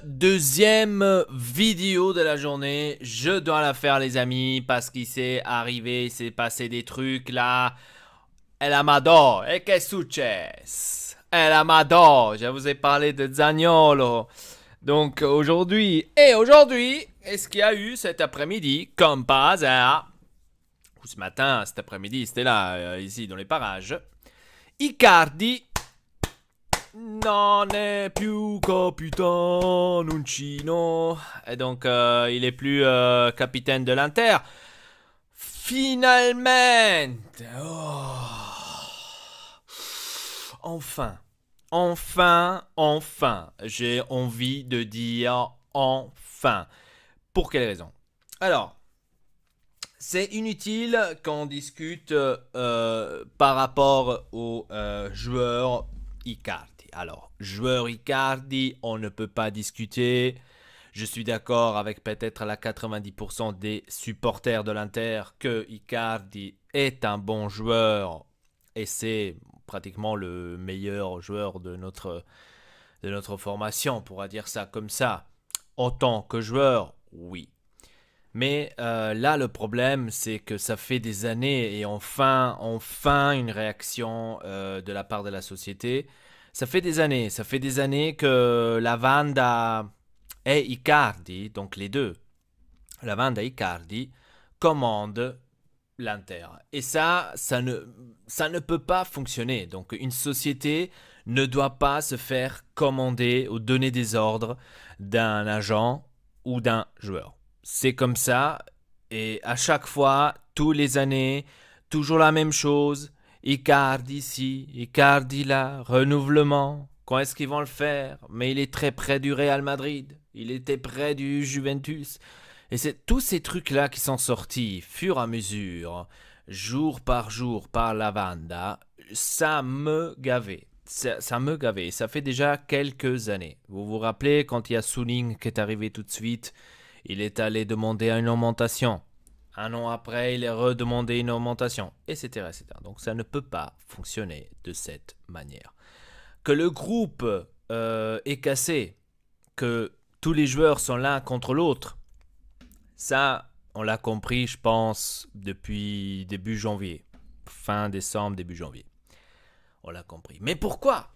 deuxième vidéo de la journée. Je dois la faire les amis parce qu'il s'est arrivé, il s'est passé des trucs là. El Amador, et qu'est-ce que successe? El Amador, je vous ai parlé de Zaniolo. Donc aujourd'hui, est-ce qu'il y a eu cet après-midi, comme par hasard, ou ce matin, cet après-midi, c'était là, ici dans les parages, Icardi non è più capitaine Uncino. Et donc, il est plus capitaine de l'Inter. Finalement. Oh. Enfin. J'ai envie de dire enfin. Pour quelle raison? Alors, c'est inutile qu'on discute par rapport au joueur Icardi. Alors, joueur Icardi, on ne peut pas discuter. Je suis d'accord avec peut-être la 90% des supporters de l'Inter que Icardi est un bon joueur et c'est pratiquement le meilleur joueur de notre formation, on pourra dire ça comme ça. En tant que joueur, oui. Mais là, le problème, c'est que ça fait des années et enfin une réaction de la part de la société. Ça fait des années que Lavanda et Icardi, donc les deux, Lavanda et Icardi, commandent l'Inter. Et ça ne peut pas fonctionner. Donc une société ne doit pas se faire commander ou donner des ordres d'un agent ou d'un joueur. C'est comme ça, et à chaque fois, tous les années, toujours la même chose. Icardi ici, Icardi là, renouvellement. Quand est-ce qu'ils vont le faire? Mais il est très près du Real Madrid. Il était près du Juventus. Et c'est tous ces trucs-là qui sont sortis, fur et à mesure, jour par Lavanda, ça me gavait. Ça me gavait. Ça fait déjà quelques années. Vous vous rappelez quand il y a Suning qui est arrivé tout de suite, il est allé demander une augmentation. Un an après, il est redemandé une augmentation, etc., etc. Donc ça ne peut pas fonctionner de cette manière. Que le groupe est cassé, que tous les joueurs sont l'un contre l'autre, ça, on l'a compris, je pense, depuis début janvier. Fin décembre, début janvier. On l'a compris. Mais pourquoi?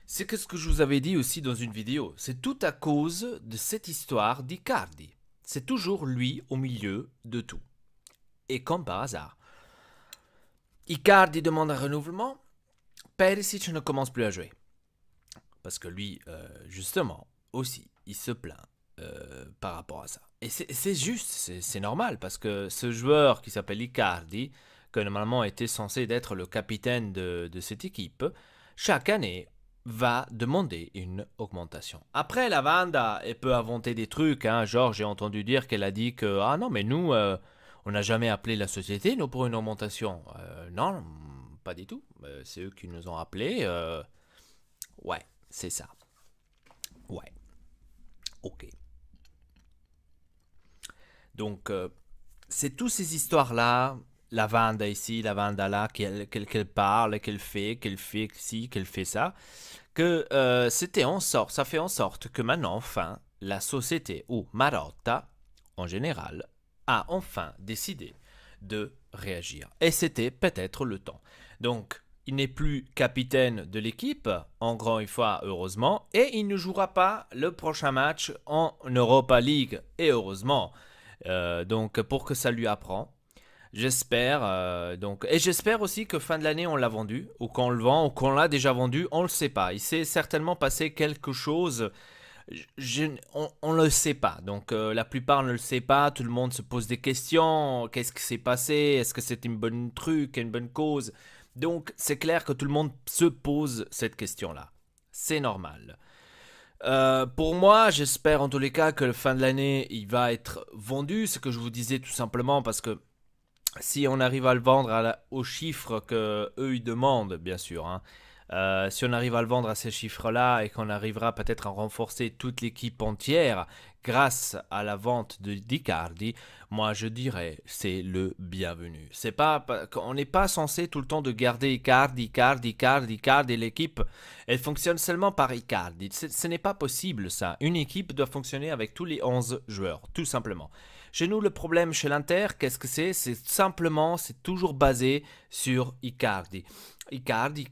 C'est que ce que je vous avais dit aussi dans une vidéo. C'est tout à cause de cette histoire d'Icardi. C'est toujours lui au milieu de tout. Et comme par hasard, Icardi demande un renouvellement, Perisic ne commence plus à jouer. Parce que lui, justement, aussi, il se plaint par rapport à ça. Et c'est juste, c'est normal, parce que ce joueur qui s'appelle Icardi, que normalement était censé être le capitaine de cette équipe, chaque année va demander une augmentation. Après, Lavanda, elle peut inventer des trucs, hein, genre j'ai entendu dire qu'elle a dit que, ah non, mais nous... on n'a jamais appelé la société, nous, pour une augmentation. Non, pas du tout. C'est eux qui nous ont appelés. Ouais, c'est ça. Ouais. Ok. Donc, c'est toutes ces histoires-là, Lavanda ici, Lavanda là, qu'elle parle, qu'elle fait ci, qu'elle fait ça, que ça fait en sorte que maintenant, enfin, la société, ou Marotta, en général, a enfin décidé de réagir. Et c'était peut-être le temps. Donc, il n'est plus capitaine de l'équipe, encore une fois, heureusement, et il ne jouera pas le prochain match en Europa League, et heureusement. Donc, pour que ça lui apprend, j'espère. Et j'espère aussi que fin de l'année, on l'a vendu, ou qu'on le vend, ou qu'on l'a déjà vendu, on ne le sait pas. Il s'est certainement passé quelque chose. On ne le sait pas, donc la plupart ne le sait pas, tout le monde se pose des questions, qu'est-ce qui s'est passé, est-ce que c'est une bonne truc, une bonne cause, donc c'est clair que tout le monde se pose cette question-là, c'est normal. Pour moi, j'espère en tous les cas que la fin de l'année, il va être vendu, ce que je vous disais tout simplement, parce que si on arrive à le vendre aux chiffres que eux ils demandent, bien sûr, hein, Si on arrive à le vendre à ces chiffres-là et qu'on arrivera peut-être à renforcer toute l'équipe entière grâce à la vente d'Icardi, moi je dirais c'est le bienvenu. C'est pas, on n'est pas censé tout le temps de garder Icardi et l'équipe, elle fonctionne seulement par Icardi. Ce n'est pas possible ça. Une équipe doit fonctionner avec tous les 11 joueurs, tout simplement. Chez nous, le problème chez l'Inter, qu'est-ce que c'est? C'est simplement, c'est toujours basé sur Icardi. Icardi,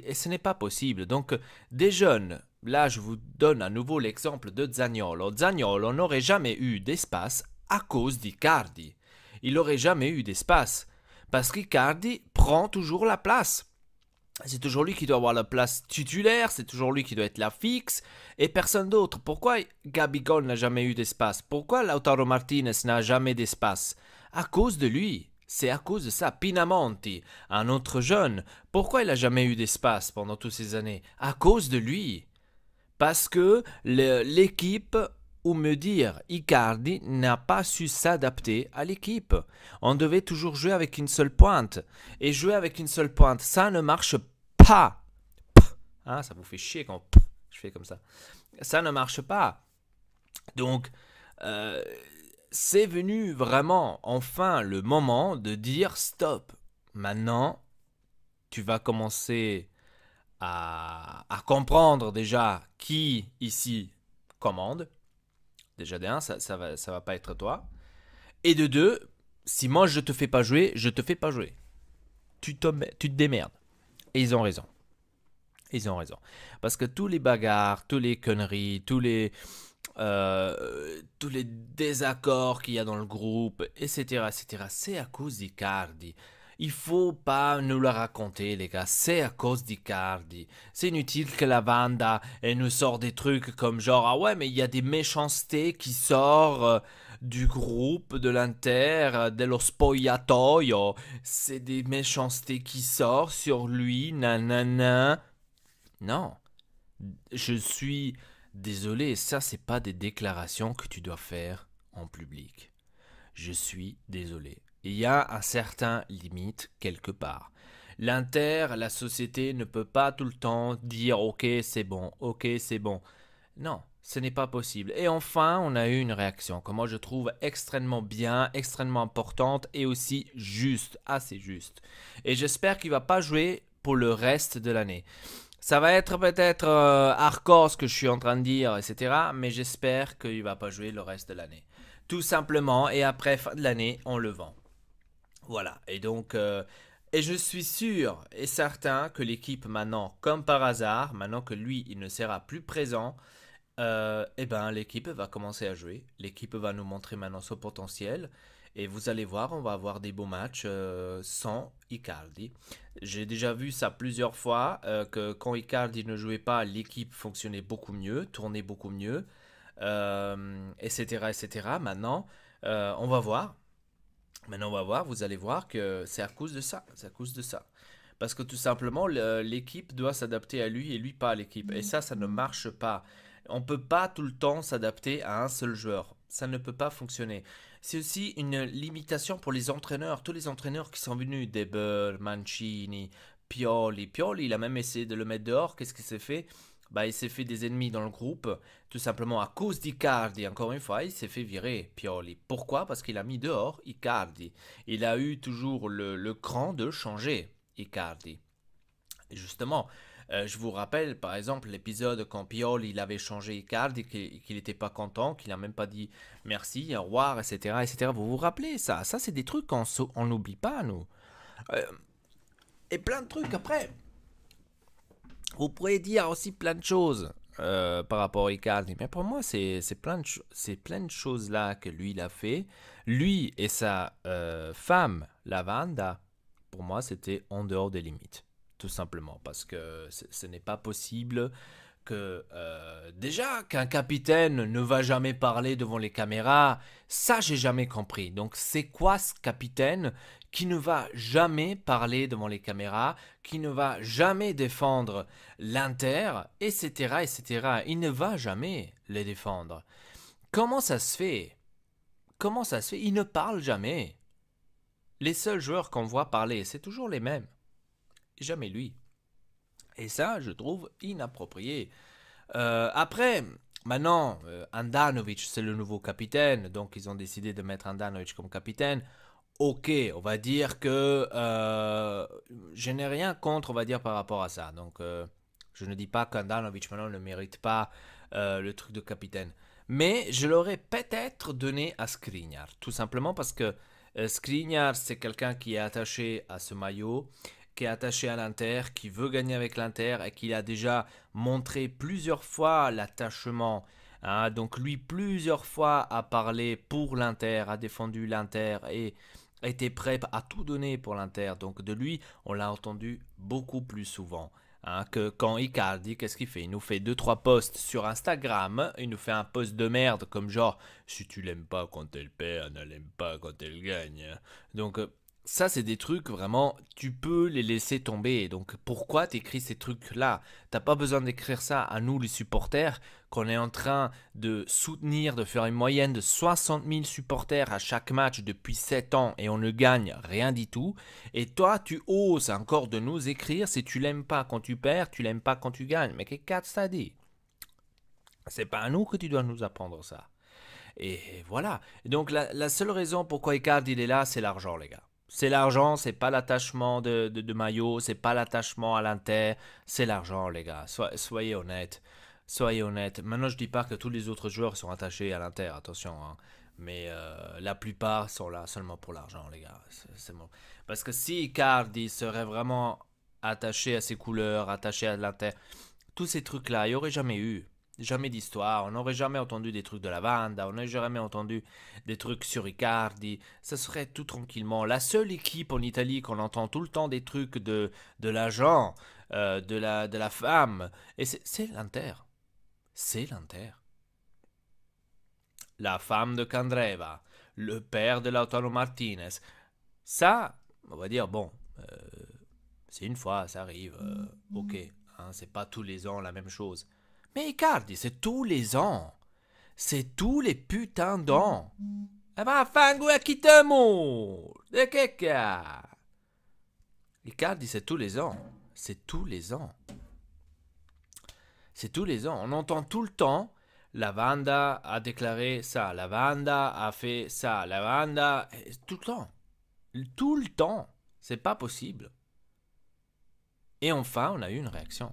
et ce n'est pas possible. Donc, des jeunes, là je vous donne à nouveau l'exemple de Zaniolo. Zaniolo n'aurait jamais eu d'espace à cause d'Icardi. Il n'aurait jamais eu d'espace parce qu'Icardi prend toujours la place. C'est toujours lui qui doit avoir la place titulaire, c'est toujours lui qui doit être la fixe et personne d'autre. Pourquoi Gabigol n'a jamais eu d'espace? Pourquoi Lautaro Martinez n'a jamais d'espace? À cause de lui. C'est à cause de ça. Pinamonti, un autre jeune, pourquoi il n'a jamais eu d'espace pendant toutes ces années? À cause de lui. Parce que l'équipe, ou me dire, Icardi n'a pas su s'adapter à l'équipe. On devait toujours jouer avec une seule pointe. Et jouer avec une seule pointe, ça ne marche pas. Hein, ça vous fait chier quand je fais comme ça. Ça ne marche pas. Donc, c'est venu vraiment, enfin, le moment de dire stop. Maintenant, tu vas commencer à comprendre déjà qui ici commande. Déjà d'un, ça va pas être toi. Et de deux, si moi je te fais pas jouer, je te fais pas jouer. Tu te démerdes. Et ils ont raison. Ils ont raison. Parce que tous les bagarres, tous les conneries, tous les désaccords qu'il y a dans le groupe, etc., c'est à cause d'Icardi. Il faut pas nous le raconter, les gars, c'est à cause d'Icardi. C'est inutile que la Wanda elle nous sort des trucs comme genre, ah ouais, mais il y a des méchancetés qui sortent du groupe de l'Inter, dello spogliatoio. C'est des méchancetés qui sortent sur lui, nanana. Non, je suis désolé, ça c'est pas des déclarations que tu dois faire en public. Je suis désolé. Il y a un certain limite quelque part. L'Inter, la société ne peut pas tout le temps dire ok c'est bon, ok c'est bon. Non, ce n'est pas possible. Et enfin, on a eu une réaction que moi je trouve extrêmement bien, extrêmement importante et aussi juste, assez juste. Et j'espère qu'il ne va pas jouer pour le reste de l'année. Ça va être peut-être hardcore ce que je suis en train de dire, etc. Mais j'espère qu'il ne va pas jouer le reste de l'année. Tout simplement, et après fin de l'année, on le vend. Voilà, et donc, et je suis sûr et certain que l'équipe maintenant, comme par hasard, maintenant que lui, il ne sera plus présent, eh ben, l'équipe va commencer à jouer. L'équipe va nous montrer maintenant son potentiel. Et vous allez voir, on va avoir des beaux matchs sans Icardi. J'ai déjà vu ça plusieurs fois, que quand Icardi ne jouait pas, l'équipe fonctionnait beaucoup mieux, tournait beaucoup mieux, etc., etc. Maintenant, on va voir. Maintenant, on va voir, vous allez voir que c'est à cause de ça. C'est à cause de ça. Parce que tout simplement, l'équipe doit s'adapter à lui et lui pas à l'équipe. Et ça ne marche pas. On ne peut pas tout le temps s'adapter à un seul joueur. Ça ne peut pas fonctionner. C'est aussi une limitation pour les entraîneurs. Tous les entraîneurs qui sont venus, Debel, Mancini, Pioli. Pioli, il a même essayé de le mettre dehors. Qu'est-ce qu'il s'est fait? Bah, il s'est fait des ennemis dans le groupe, tout simplement à cause d'Icardi. Encore une fois, il s'est fait virer, Pioli. Pourquoi? Parce qu'il a mis dehors Icardi. Il a eu toujours le cran de changer Icardi. Et justement, je vous rappelle par exemple l'épisode quand Pioli il avait changé Icardi, qu'il n'était pas content, qu'il n'a même pas dit merci, au revoir, etc., etc. Vous vous rappelez ça? Ça, c'est des trucs qu'on n'oublie pas, nous. Et plein de trucs après. Vous pourrez dire aussi plein de choses par rapport à Icardi, mais pour moi, c'est plein de choses là que lui, il a fait. Lui et sa femme, Lavanda, pour moi, c'était en dehors des limites. Tout simplement, parce que ce n'est pas possible que déjà qu'un capitaine ne va jamais parler devant les caméras, ça j'ai jamais compris. Donc c'est quoi ce capitaine qui ne va jamais parler devant les caméras, qui ne va jamais défendre l'Inter, etc., etc. Il ne va jamais les défendre. Comment ça se fait? Comment ça se fait? Il ne parle jamais. Les seuls joueurs qu'on voit parler, c'est toujours les mêmes. Jamais lui. Et ça, je trouve inapproprié. Après, maintenant, Handanovic, c'est le nouveau capitaine, donc ils ont décidé de mettre Handanovic comme capitaine. Ok, on va dire que je n'ai rien contre, on va dire, par rapport à ça. Donc, je ne dis pas qu'Handanovic maintenant ne mérite pas le truc de capitaine. Mais je l'aurais peut-être donné à Skriniar, tout simplement parce que Skriniar, c'est quelqu'un qui est attaché à ce maillot, qui est attaché à l'Inter, qui veut gagner avec l'Inter et qui a déjà montré plusieurs fois l'attachement. Hein. Donc lui, plusieurs fois a parlé pour l'Inter, a défendu l'Inter et était prêt à tout donner pour l'Inter. Donc de lui, on l'a entendu beaucoup plus souvent. Hein, que quand Icardi, qu'est-ce qu'il fait? Il nous fait deux trois posts sur Instagram, il nous fait un post de merde comme genre si tu l'aimes pas quand elle perd, ne l'aime pas quand elle gagne. Donc ça c'est des trucs vraiment, tu peux les laisser tomber. Donc pourquoi t'écris ces trucs-là? T'as pas besoin d'écrire ça à nous les supporters, qu'on est en train de soutenir, de faire une moyenne de 60 000 supporters à chaque match depuis 7 ans et on ne gagne rien du tout. Et toi, tu oses encore de nous écrire si tu l'aimes pas quand tu perds, tu l'aimes pas quand tu gagnes. Mais qu'est-ce que ça dit? C'est pas à nous que tu dois nous apprendre ça. Et voilà. Donc la seule raison pourquoi Icardi il est là, c'est l'argent, les gars. C'est l'argent, c'est pas l'attachement de maillot, c'est pas l'attachement à l'Inter, c'est l'argent, les gars. Soyez honnêtes. Soyez honnêtes. Maintenant, je dis pas que tous les autres joueurs sont attachés à l'Inter, attention. Hein. Mais la plupart sont là seulement pour l'argent, les gars. C'est bon. Parce que si Icardi serait vraiment attaché à ses couleurs, attaché à l'Inter, tous ces trucs-là, il n'y aurait jamais eu. Jamais d'histoire, on n'aurait jamais entendu des trucs de la Vanda, on n'aurait jamais entendu des trucs sur Icardi, ça serait tout tranquillement. La seule équipe en Italie qu'on entend tout le temps des trucs de l'agent, de la femme, et c'est l'Inter. C'est l'Inter. La femme de Candreva, le père de Lautaro Martinez. Ça, on va dire, bon, c'est une fois, ça arrive, ok, hein, c'est pas tous les ans la même chose. Mais Icardi, c'est tous les ans. C'est tous les putains d'ans. Eh ben, fango a qui te mourre. De caca. Icardi, c'est tous les ans. C'est tous les ans. C'est tous les ans. On entend tout le temps. La Vanda a déclaré ça. La Vanda a fait ça. La Vanda. Tout le temps. Tout le temps. C'est pas possible. Et enfin, on a eu une réaction.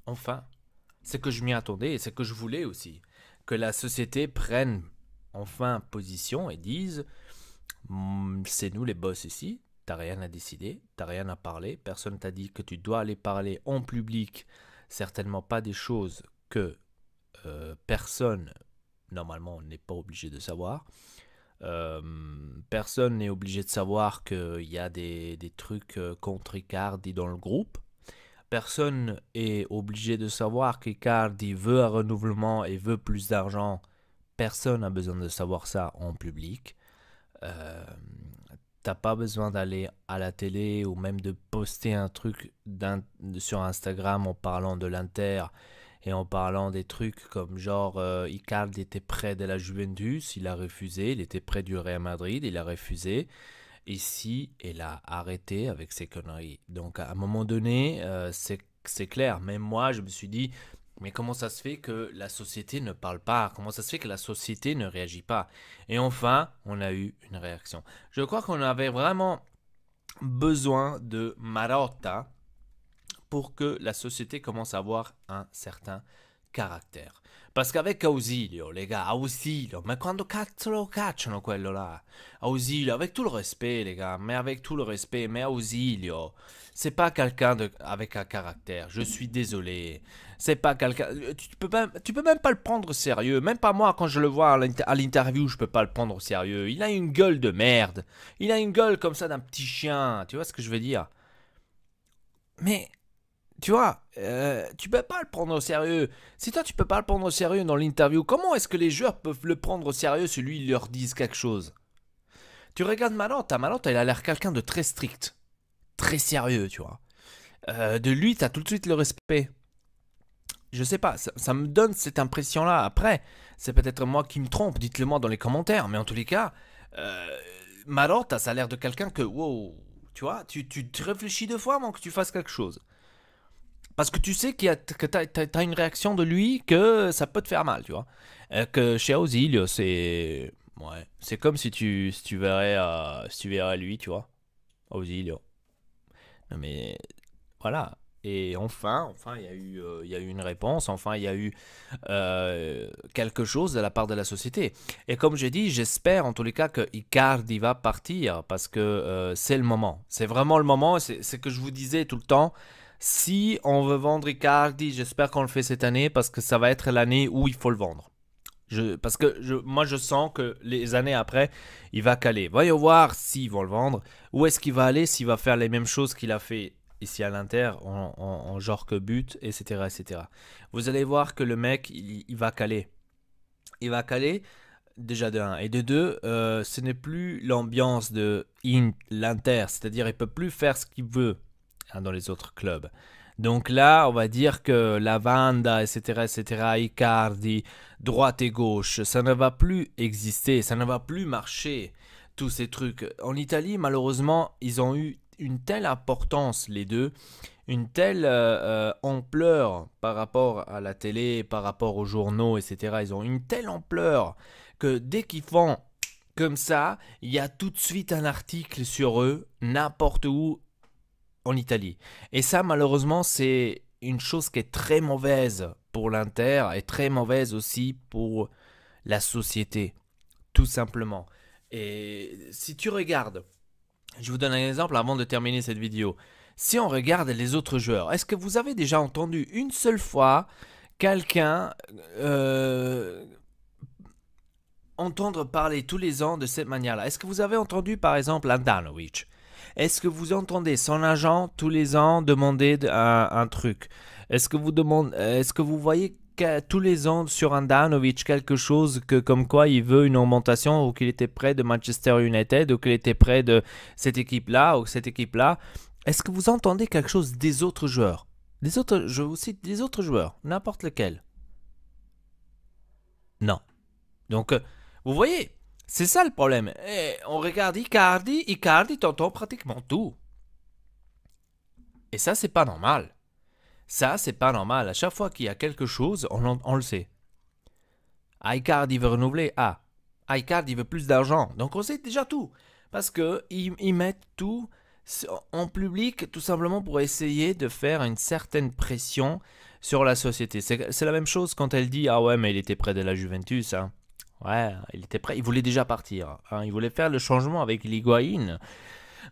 Enfin. C'est que je m'y attendais et c'est que je voulais aussi. Que la société prenne enfin position et dise c'est nous les boss ici, t'as rien à décider, t'as rien à parler, personne t'a dit que tu dois aller parler en public, certainement pas des choses que personne, normalement, n'est pas obligé de savoir. Personne n'est obligé de savoir qu'il y a des trucs contre Icardi dans le groupe. Personne est obligé de savoir qu'Icardi veut un renouvellement et veut plus d'argent. Personne n'a besoin de savoir ça en public. T'as pas besoin d'aller à la télé ou même de poster un truc sur Instagram en parlant de l'Inter et en parlant des trucs comme genre Icardi était près de la Juventus, il a refusé, il était près du Real Madrid, il a refusé. Ici, il a arrêté avec ses conneries. Donc à un moment donné, c'est clair. Même moi, je me suis dit, mais comment ça se fait que la société ne parle pas? Comment ça se fait que la société ne réagit pas? Et enfin, on a eu une réaction. Je crois qu'on avait vraiment besoin de Marotta pour que la société commence à avoir un certain caractère. Parce qu'avec Ausilio, les gars, Ausilio, mais quando cazzo lo cacciano quello là? Ausilio, avec tout le respect, les gars, mais avec tout le respect, mais Ausilio, c'est pas quelqu'un avec un caractère, je suis désolé. C'est pas quelqu'un. Tu peux même pas le prendre au sérieux. Même pas moi, quand je le vois à l'interview, je peux pas le prendre au sérieux. Il a une gueule de merde. Il a une gueule comme ça d'un petit chien. Tu vois ce que je veux dire? Mais tu vois, tu peux pas le prendre au sérieux. Si toi tu peux pas le prendre au sérieux dans l'interview, comment est-ce que les joueurs peuvent le prendre au sérieux si lui ils leur disent quelque chose? Tu regardes Marotta, il a l'air quelqu'un de très strict, très sérieux, tu vois. De lui, t'as tout de suite le respect. Je sais pas, ça me donne cette impression-là. Après, c'est peut-être moi qui me trompe, dites-le moi dans les commentaires. Mais en tous les cas, Marotta, ça a l'air de quelqu'un que, wow, tu vois, tu réfléchis deux fois avant que tu fasses quelque chose. Parce que tu sais que t'as une réaction de lui que ça peut te faire mal, tu vois. Que chez Ausilio, c'est... Ouais, c'est comme si tu verrais lui, tu vois. Ausilio. Non mais voilà. Et enfin, il y a eu une réponse, enfin, il y a eu quelque chose de la part de la société. Et comme j'ai dit, j'espère en tous les cas que Icardi va partir parce que c'est le moment. C'est vraiment le moment. C'est ce que je vous disais tout le temps. Si on veut vendre Icardi, j'espère qu'on le fait cette année parce que ça va être l'année où il faut le vendre. Parce que moi, je sens que les années après, il va caler. Voyons voir s'ils vont le vendre. Où est-ce qu'il va aller, s'il va faire les mêmes choses qu'il a fait ici à l'Inter, en genre que but, etc., etc. Vous allez voir que le mec, il va caler. Il va caler, déjà de 1. Et de 2, ce n'est plus l'ambiance de l'Inter. C'est-à-dire, il peut plus faire ce qu'il veut hein, dans les autres clubs. Donc là, on va dire que la Vanda, etc., Icardi, droite et gauche, ça ne va plus exister, ça ne va plus marcher, tous ces trucs. En Italie, malheureusement, ils ont eu une telle importance, les deux, une telle ampleur par rapport à la télé, par rapport aux journaux, etc. Ils ont une telle ampleur que dès qu'ils font comme ça, il y a tout de suite un article sur eux, n'importe où, en Italie. Et ça, malheureusement, c'est une chose qui est très mauvaise pour l'Inter et très mauvaise aussi pour la société, tout simplement. Et si tu regardes, je vous donne un exemple avant de terminer cette vidéo. Si on regarde les autres joueurs, est-ce que vous avez déjà entendu une seule fois quelqu'un entendre parler tous les ans de cette manière-là? Est-ce que vous avez entendu par exemple Handanovic? Est-ce que vous entendez son agent tous les ans demander un truc? Est-ce que vous voyez tous les ans sur Handanovic quelque chose comme quoi il veut une augmentation ou qu'il était près de Manchester United ou qu'il était près de cette équipe-là ou cette équipe-là? Est-ce que vous entendez quelque chose des autres joueurs? Je vous cite des autres joueurs, n'importe lequel. Non. Donc, vous voyez, c'est ça le problème. Et on regarde Icardi t'entend pratiquement tout. Et ça, c'est pas normal. Ça, c'est pas normal. À chaque fois qu'il y a quelque chose, on le sait. Icardi veut renouveler. Icardi veut plus d'argent. Donc on sait déjà tout. Parce qu'ils mettent tout en public tout simplement pour essayer de faire une certaine pression sur la société. C'est la même chose quand elle dit « Ah ouais, mais il était près de la Juventus. Hein. » Ouais, il était prêt. Il voulait déjà partir. Hein. Il voulait faire le changement avec l'Higuaín.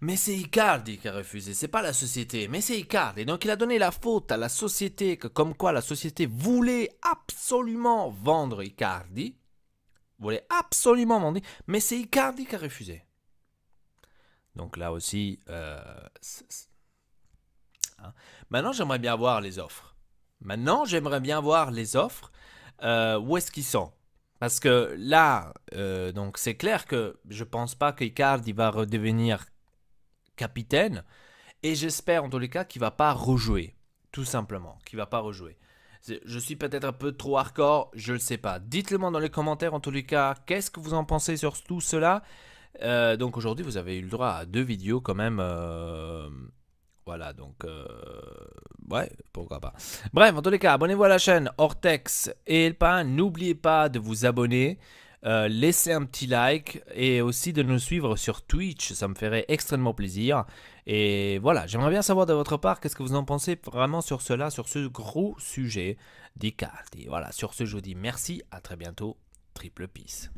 Mais c'est Icardi qui a refusé, c'est pas la société, mais c'est Icardi. Donc il a donné la faute à la société, comme quoi la société voulait absolument vendre Icardi. Voulait absolument vendre, mais c'est Icardi qui a refusé. Donc là aussi, hein. Maintenant j'aimerais bien voir les offres. Où est-ce qu'ils sont? Parce que là, donc c'est clair que je pense pas qu'Icardi va redevenir capitaine et j'espère en tous les cas qu'il va pas rejouer, tout simplement, qu'il va pas rejouer. Je suis peut-être un peu trop hardcore, je le sais pas. Dites-le moi dans les commentaires en tous les cas, qu'est-ce que vous en pensez sur tout cela. Donc aujourd'hui vous avez eu le droit à 2 vidéos quand même. Voilà donc ouais pourquoi pas. Bref en tous les cas abonnez-vous à la chaîne Ortex et El Pain. N'oubliez pas de vous abonner. Laissez un petit like et aussi de nous suivre sur Twitch, ça me ferait extrêmement plaisir. Et voilà, j'aimerais bien savoir de votre part qu'est-ce que vous en pensez vraiment sur cela, sur ce gros sujet d'Icardi. Voilà, sur ce je vous dis merci, à très bientôt, triple peace.